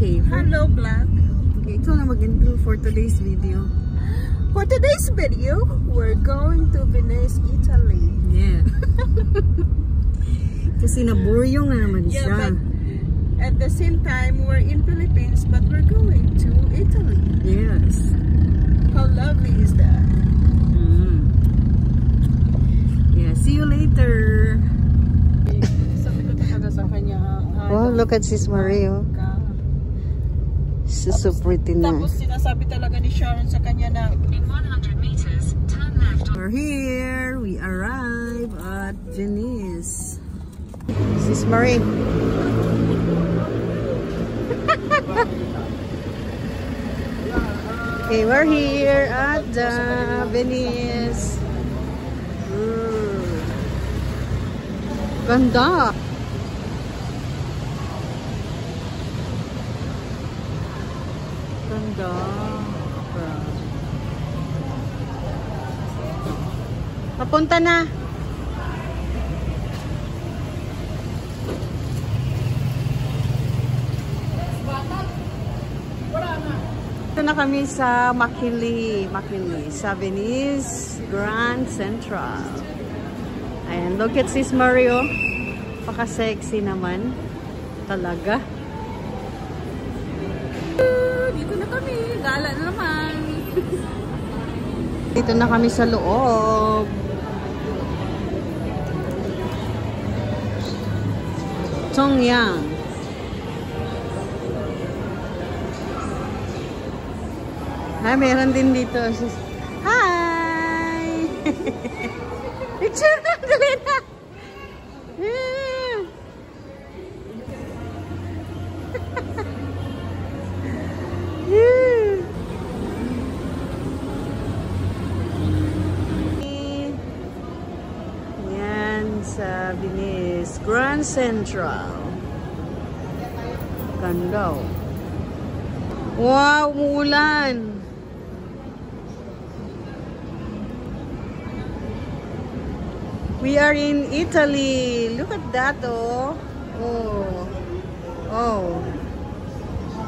Okay. Hello, Black. Okay, ikaw na mag-intro for today's video. For today's video, we're going to Venice, Italy. Yeah. Kasi naburyong na naman siya. Yeah, but at the same time, we're in Philippines, but we're going to Italy. Yes. How lovely is that? Yeah, see you later. Sabi ko talaga sa kanya. Oh, look at Sis Marie. She's so pretty na. Tapos sinasabi talaga ni Sharon sa kanya na in 100 meters, turn left. We're here. We arrive at Venice. Sis Marie. Okay, we're here at Venice. Ganda. Ganda. Papunta na. Ito na kami sa Makili, sa Venice Grand Central. Ayan, look at Sis Mario. Paka-sexy naman. Talaga. Dito na kami. Gala na naman. Dito na kami sa loob. Chongyang. Ha, meron din dito. Hi! Picture na! Dali na! Yan sa Venice Grand Central. Ganda. Wow, umuulan. We are in Italy. Look at that, oh. Oh. Oh.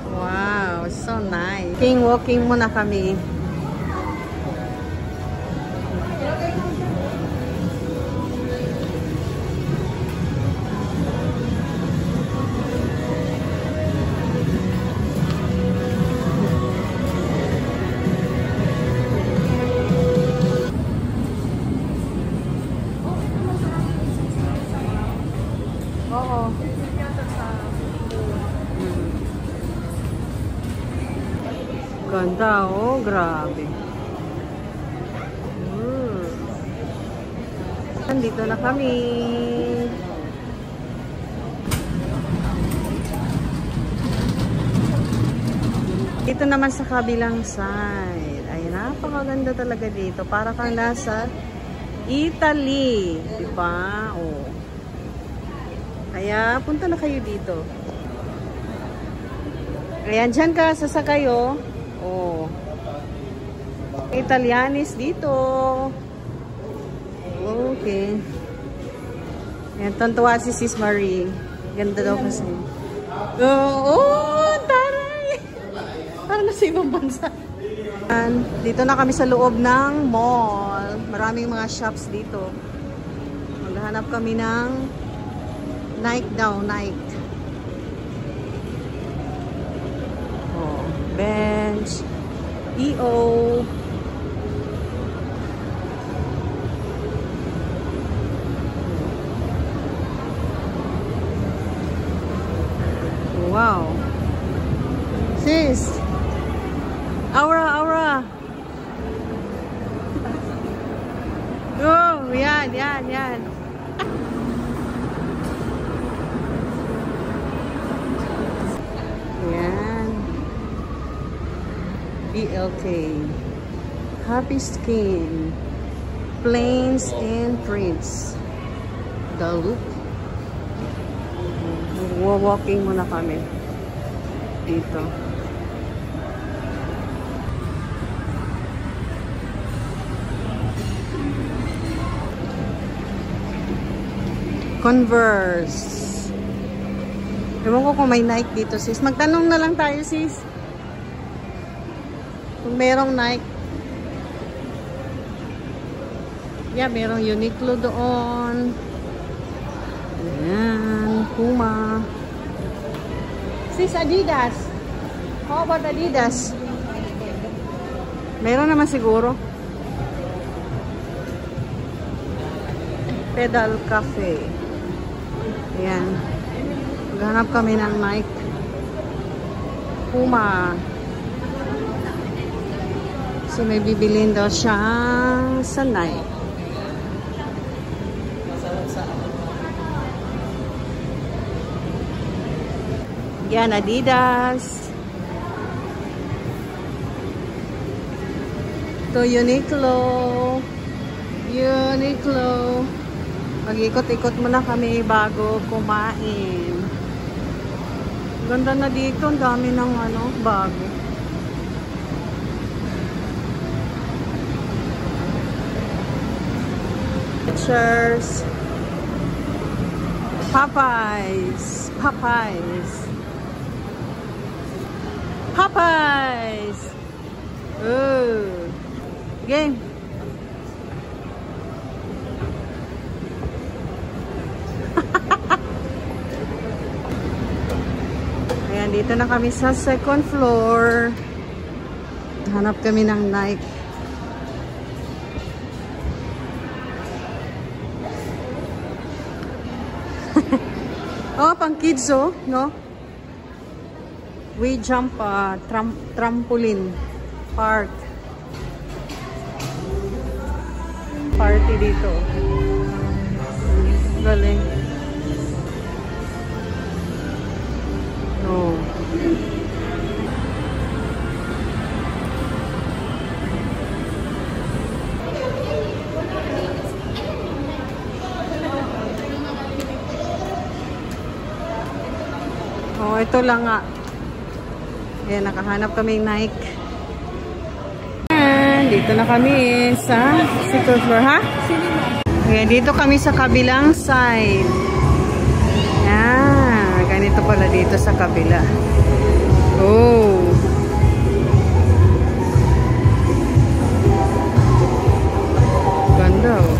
Wow, so nice. Walking muna kami. Oo. Ganda, oh, grabe. Nandito na kami. Dito naman sa kabilang side. Ay, napakaganda talaga dito. Para kang nasa Italy. Diba? Oh. Kaya, punta na kayo dito. Ayan, dyan ka, sasakay, oh. Oh. Italianis dito. Okay. Ayan, tuntua si Sis Marie. Ganda daw kasi. Oh, taray! Parang nasa ibang bansa. Ayan, dito na kami sa loob ng mall. Maraming mga shops dito. Maghahanap kami ng Nike daw, Nike. Oh, Bench, EO. Wow. Sis. Aura. Oh, yan. Yan. BLK. Happy Skin. Plains and Prints. The Look. Walking muna kami. Dito. Converse. Ewan ko kung may Nike dito, sis. Magtanong na lang tayo, sis. Kung merong Nike. Yeah, merong Uniqlo doon. Ayan, Puma. Sis, Adidas. How about Adidas? Meron naman siguro. Pedal Cafe. Ayan. Maghanap kami ng Nike. Puma. So may bibilin daw siya sa Nike. Yan, Adidas. Ito, Uniqlo. Uniqlo. Mag-ikot-ikot muna kami bago kumain. Ganda na dito. Ang dami ng bago. Pictures. Popeyes. Popeyes. Popeyes. Oh. Game. Ayan, dito na kami sa second floor. Hanap kami ng Nike. Oh, pang kids, oh, no? We jump trampoline park. Party dito. Galing. Oh. Oh, ito lang nga. Ayan, nakahanap kami Nike. Ayan, dito na kami sa second floor, ha? Ayan, dito kami sa kabilang side. Ayan, ganito pala dito sa kabila. Oh. Ganda, oh.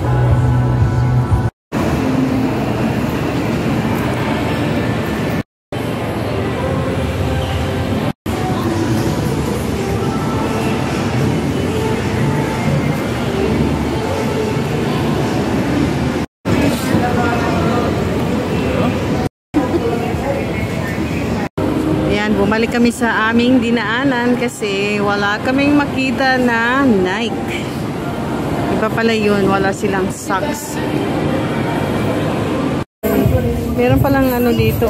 Bumalik kami sa aming dinaanan kasi wala kaming makita na Nike. Iba pala yun, wala silang socks. Meron palang dito,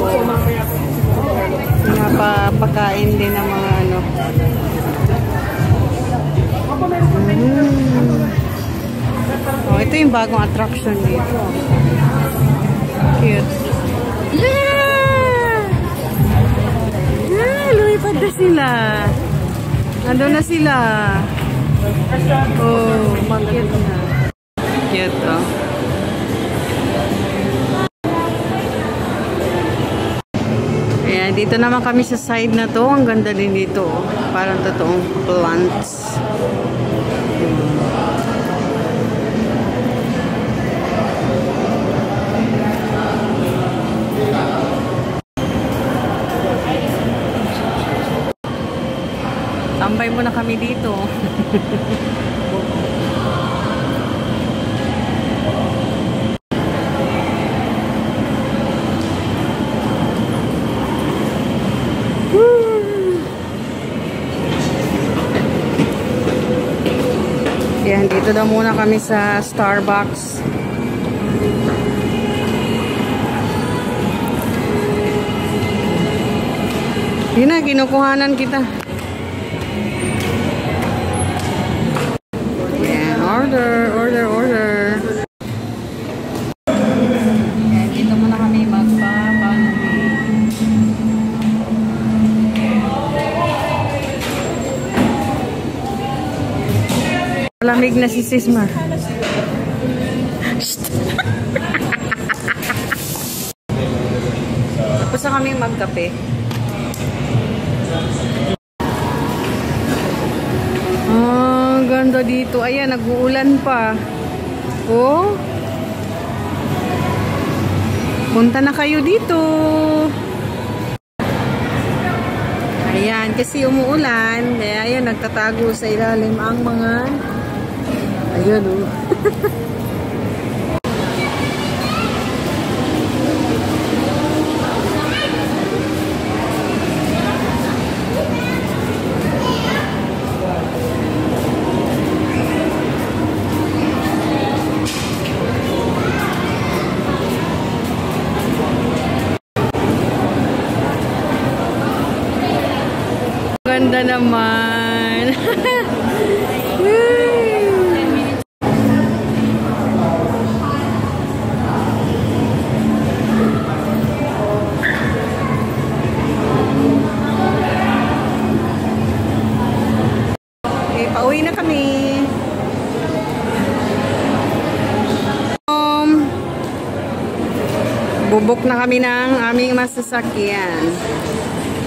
napapakain din ng mga Oh, ito yung bagong attraction dito. Cute. Lumipad na sila. Nandun na sila. Oh, market na. Cute, oh. Ayan, dito naman kami sa side na to. Ang ganda din dito, oh. Parang totoong plants. Tambay muna kami dito. Yan, dito na muna kami sa Starbucks. Yun na, kinukuhanan kita. Order. Ayan, dito muna kami magpapanood. Malamig na si Sismar. Tapos na kami magkape. Ah, ganda dito. Ayan, nag-uulan pa. Oh. Punta na kayo dito. Ayan, kasi umuulan. Kaya ayan, nagtatago sa ilalim ang mga... Ayan, oh. Ganda naman. Okay, pauwi na kami. Bubok na kami ng aming masasakyan.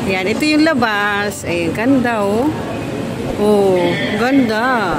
Yan, ito yung labas. Ay, ganda oh. Oh, ganda.